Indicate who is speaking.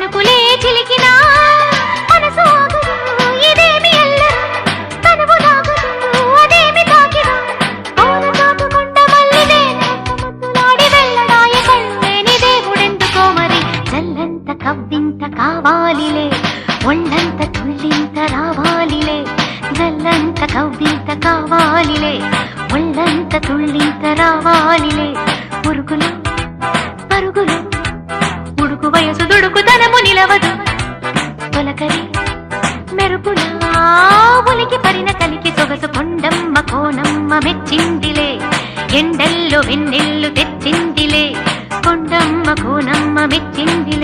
Speaker 1: తలుపులే చిలికినా మనసు ఆగదు ఇదేమి అల్లరి తనువు లాగదు అదేమి తాకినా పౌన చాటుకుంట మల్లిదే ముద్దులాడి వెళ్ళడాయ కళ్ళేని దేవుడెందుకో మరి జల్లంత కవ్వింత కావాలిలే ఒళ్ళంత తుళ్ళింత రావాలిలే జల్లంత కవ్వింత కావాలిలే ఒళ్ళంత తుళ్ళింత రావాలిలే పురుగులు పరుగులు ఉడుకు వయసు దుడుకు తనము నిలవదు తొలకరి మెరుపులా ఉలికి పరిన కలికి సొగసు కొండమ్మ కోనమ్మ మెచ్చిందిలే ఎండల్లో వెన్నెల్లు తెచ్చిందిలే కొండమ్మ కోనమ్మ మెచ్చిందిలే